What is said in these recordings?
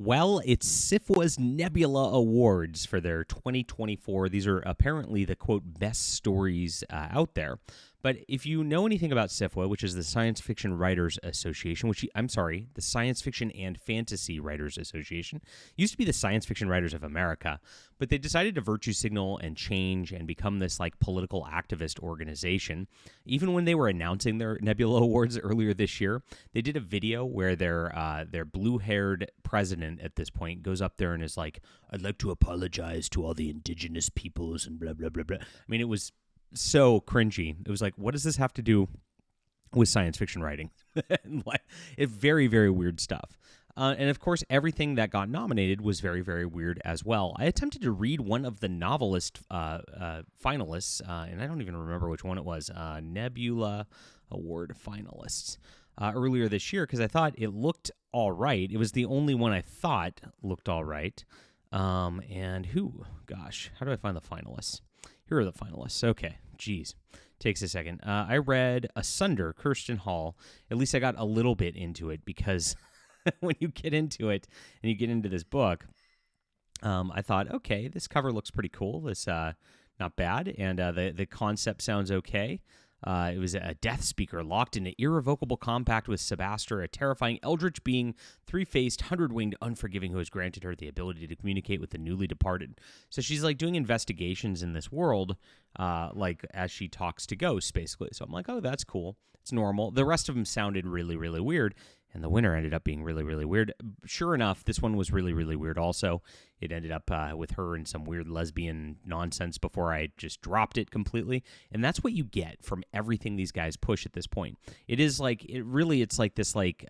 Well, it's SFWA's Nebula Awards for their 2024. These are apparently the quote best stories out there. But if you know anything about SFWA, which is the Science Fiction Writers Association, the Science Fiction and Fantasy Writers Association, used to be the Science Fiction Writers of America, but they decided to virtue signal and change and become this like political activist organization. Even when they were announcing their Nebula Awards earlier this year, they did a video where their blue-haired president at this point goes up there and is like, "I'd like to apologize to all the indigenous peoples," and blah blah blah blah. I mean, it was so cringy. It was like, what does this have to do with science fiction writing? It's very, very weird stuff. And of course, everything that got nominated was very, very weird as well. I attempted to read one of the novelist finalists, and I don't even remember which one it was, Nebula Award finalists, earlier this year because I thought it looked all right. It was the only one I thought looked all right. How do I find the finalists? Here are the finalists. Okay, geez. Takes a second. I read Asunder, Kirsten Hall. At least I got a little bit into it because when you get into it and you get into this book, I thought, okay, this cover looks pretty cool. This not bad, and the concept sounds okay. It was a death speaker locked in an irrevocable compact with Sebaster, a terrifying eldritch being, three-faced, hundred-winged, unforgiving, who has granted her the ability to communicate with the newly departed. So she's like doing investigations in this world, like as she talks to ghosts, basically. So I'm like, oh, that's cool. It's normal. The rest of them sounded really, really weird, and the winner ended up being really, really weird. Sure enough, this one was really, really weird also. It ended up with her and some weird lesbian nonsense before I just dropped it completely. And that's what you get from everything these guys push at this point. It's like this like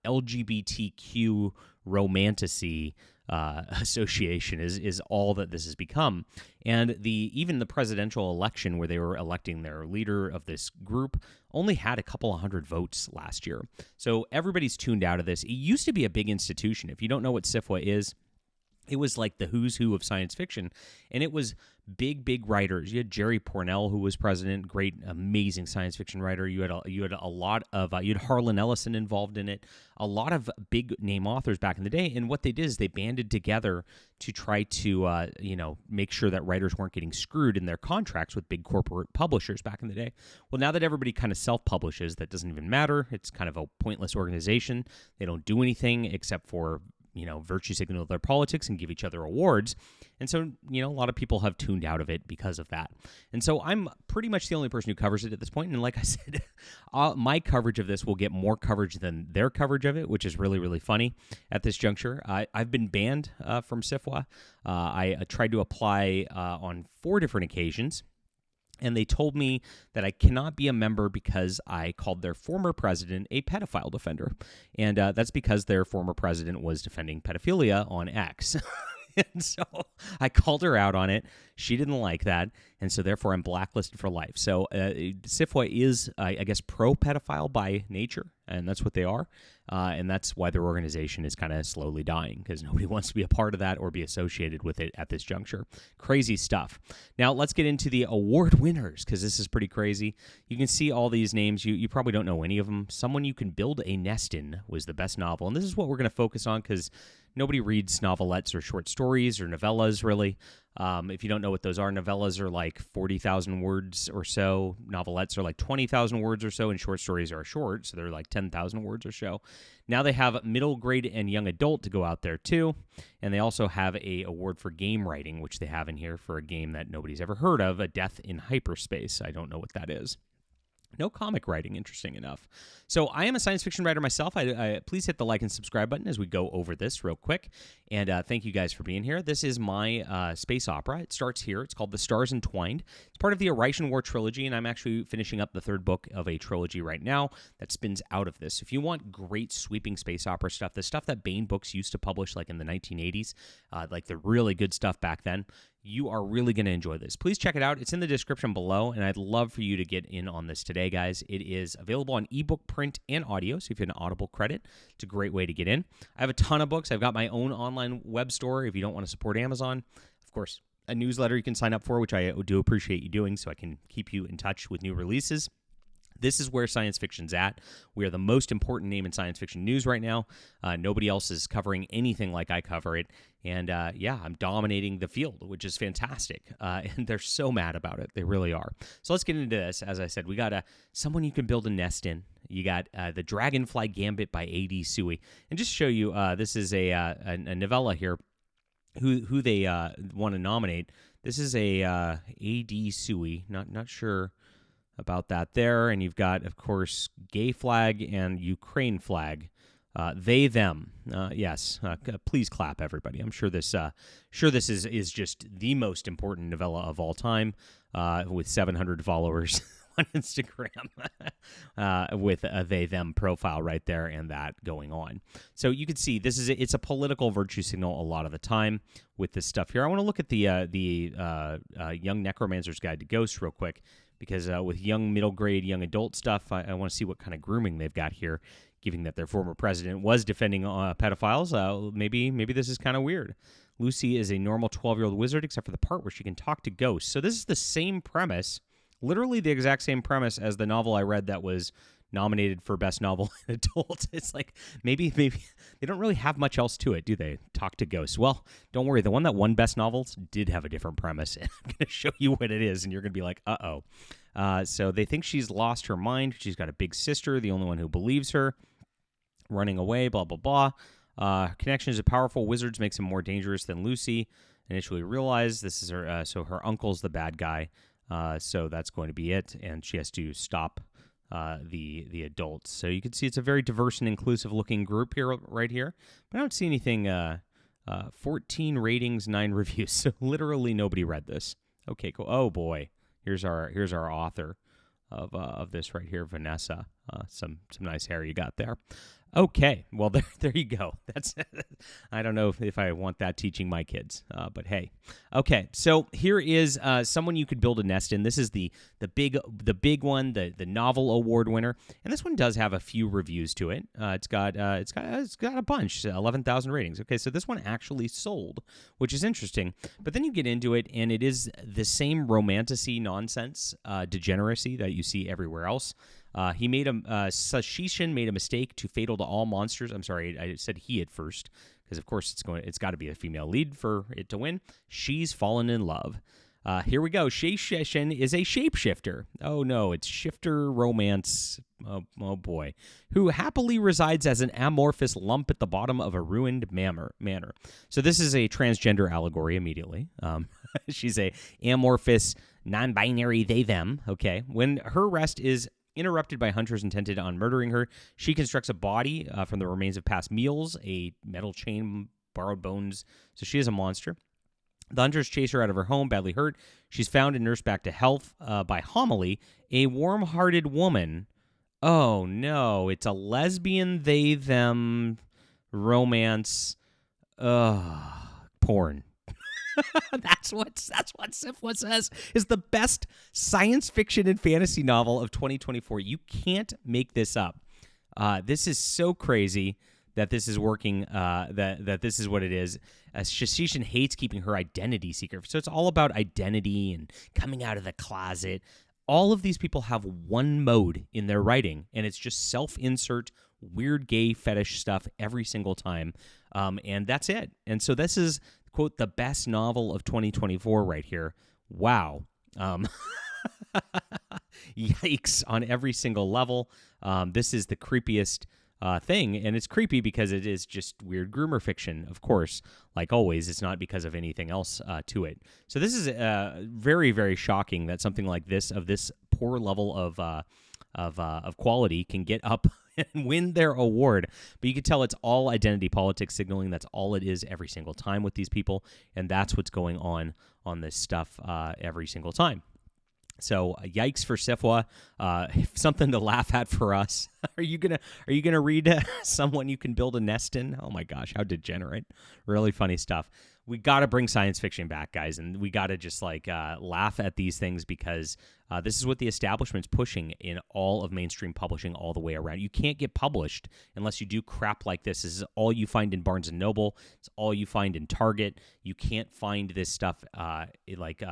LGBTQ romantasy association is all that this has become. And even the presidential election where they were electing their leader of this group only had a couple of hundred votes last year. So everybody's tuned out of this. It used to be a big institution. If you don't know what SFWA is, it was like the who's who of science fiction, and it was big writers. You had Jerry Pournelle, who was president, great, amazing science fiction writer. You had Harlan Ellison involved in it, a lot of big name authors back in the day. And what they did is they banded together to try to make sure that writers weren't getting screwed in their contracts with big corporate publishers back in the day. Well, now that everybody kind of self-publishes, that doesn't even matter. It's kind of a pointless organization. They don't do anything except for virtue signal their politics and give each other awards. And so, a lot of people have tuned out of it because of that. And so I'm pretty much the only person who covers it at this point. And like I said, my coverage of this will get more coverage than their coverage of it, which is really, really funny at this juncture. I've been banned from SFWA. I tried to apply on 4 different occasions. And they told me that I cannot be a member because I called their former president a pedophile defender. And that's because their former president was defending pedophilia on X. And so I called her out on it. She didn't like that. And so therefore I'm blacklisted for life. So SFWA is, I guess, pro-pedophile by nature. And that's what they are. And that's why their organization is kind of slowly dying, because nobody wants to be a part of that or be associated with it at this juncture. Crazy stuff. Now, let's get into the award winners, because this is pretty crazy. You can see all these names. You probably don't know any of them. Someone You Can Build a Nest In was the best novel. And this is what we're going to focus on, because nobody reads novelettes or short stories or novellas, really. If you don't know what those are, novellas are like 40,000 words or so. Novelettes are like 20,000 words or so, and short stories are short, so they're like 10,000 words or so. Now they have middle grade and young adult to go out there too, and they also have a award for game writing, which they have in here for a game that nobody's ever heard of, A Death in Hyperspace. I don't know what that is. No comic writing, interesting enough. So I am a science fiction writer myself. Please hit the like and subscribe button as we go over this real quick. And thank you guys for being here. This is my space opera. It starts here. It's called The Stars Entwined. It's part of the Arishon War trilogy, and I'm actually finishing up the 3rd book of a trilogy right now that spins out of this. If you want great sweeping space opera stuff, the stuff that Baen Books used to publish like in the 1980s, like the really good stuff back then, you are really going to enjoy this. Please check it out. It's in the description below, and I'd love for you to get in on this today, guys. It is available on ebook, print, and audio, so if you have an Audible credit, it's a great way to get in. I have a ton of books. I've got my own online web store if you don't want to support Amazon. Of course, a newsletter you can sign up for, which I do appreciate you doing, so I can keep you in touch with new releases. This is where science fiction's at. We are the most important name in science fiction news right now. Nobody else is covering anything like I cover it. And I'm dominating the field, which is fantastic. And they're so mad about it. They really are. So let's get into this. As I said, we got someone you can build a nest in. You got the Dragonfly Gambit by A.D. Suey. And just to show you, this is a novella here who they want to nominate. This is a A.D. Suey. Not sure about that there. And you've got, of course, gay flag and Ukraine flag. They, them. Yes. Please clap, everybody. I'm sure this is just the most important novella of all time, with 700 followers on Instagram, with a they, them profile right there and that going on. So you can see it's a political virtue signal a lot of the time with this stuff here. I want to look at the Young Necromancer's Guide to Ghosts real quick, because with young middle grade, young adult stuff, I want to see what kind of grooming they've got here, given that their former president was defending pedophiles. Maybe this is kind of weird. Lucy is a normal 12-year-old wizard, except for the part where she can talk to ghosts. So this is the same premise, literally the exact same premise as the novel I read that was nominated for Best Novel in Adult. It's like maybe they don't really have much else to it, do they? Talk to ghosts. Well, don't worry. The one that won Best Novels did have a different premise, and I'm going to show you what it is, and you're going to be like, uh-oh. So they think she's lost her mind. She's got a big sister, the only one who believes her, running away, blah, blah, blah. Connections to powerful wizards makes him more dangerous than Lucy initially realized. This is her. So her uncle's the bad guy. So that's going to be it, and she has to stop the adults. So you can see it's a very diverse and inclusive looking group here, right here. But I don't see anything. 14 ratings, 9 reviews. So literally nobody read this. Okay, cool. Oh boy, here's our author of this right here, Vanessa. Some nice hair you got there. Okay, well there you go. That's I don't know if I want that teaching my kids, but hey. Okay, so here is someone you could build a nest in. This is the big one, the novel award winner, and this one does have a few reviews to it. It's got a bunch, 11,000 ratings. Okay, so this one actually sold, which is interesting. But then you get into it, and it is the same romantasy nonsense, degeneracy that you see everywhere else. Sashishin made a mistake too fatal to all monsters. I'm sorry, I said he at first, because of course it's got to be a female lead for it to win. She's fallen in love. Here we go. Sashishin is a shapeshifter. Oh no, it's shifter romance. Oh boy, who happily resides as an amorphous lump at the bottom of a ruined manor. So this is a transgender allegory immediately. She's a amorphous, non-binary they them. Okay, when her rest is interrupted by hunters intent on murdering her, she constructs a body from the remains of past meals, a metal chain, borrowed bones. So she is a monster. The hunters chase her out of her home, badly hurt. She's found and nursed back to health by Homily, a warm-hearted woman. Oh no, it's a lesbian they-them romance porn. That's what SFWA says is the best science fiction and fantasy novel of 2024. You can't make this up. This is so crazy that this is working, that this is what it is. Sashishin hates keeping her identity secret. So it's all about identity and coming out of the closet. All of these people have one mode in their writing, and it's just self-insert, weird gay fetish stuff every single time. And that's it. And so this is, quote, the best novel of 2024 right here. Wow. Yikes on every single level. This is the creepiest thing, and it's creepy because it is just weird groomer fiction, of course. Like always, it's not because of anything else to it. So this is very, very shocking that something like this, of this poor level of quality, can get up and win their award. But you can tell it's all identity politics signaling. That's all it is every single time with these people, and that's what's going on this stuff every single time. So yikes for SFWA. Something to laugh at for us. Are you gonna read someone you can build a nest in? Oh my gosh, how degenerate! Really funny stuff. We got to bring science fiction back, guys, and we got to just laugh at these things because This is what the establishment's pushing in all of mainstream publishing all the way around. You can't get published unless you do crap like this. This is all you find in Barnes & Noble. It's all you find in Target. You can't find this stuff like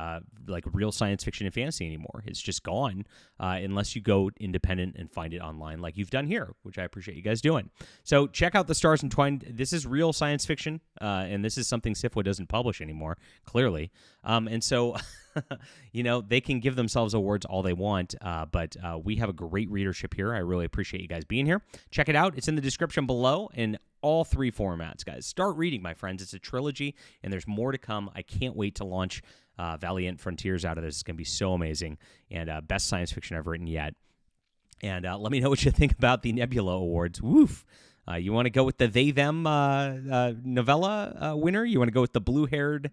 real science fiction and fantasy anymore. It's just gone unless you go independent and find it online like you've done here, which I appreciate you guys doing. So check out The Stars Entwined. This is real science fiction, and this is something SFWA doesn't publish anymore, clearly. And so, they can give themselves awards all they want, but we have a great readership here. I really appreciate you guys being here. Check it out. It's in the description below in all 3 formats, guys. Start reading, my friends. It's a trilogy, and there's more to come. I can't wait to launch Valiant Frontiers out of this. It's going to be so amazing, and best science fiction I've written yet. And let me know what you think about the Nebula Awards. Woof. You want to go with the they-them novella winner? You want to go with the blue-haired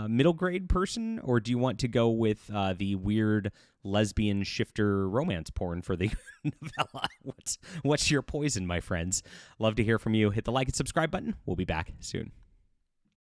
middle grade person? Or do you want to go with the weird lesbian shifter romance porn for the novella? What's your poison, my friends? Love to hear from you. Hit the like and subscribe button. We'll be back soon.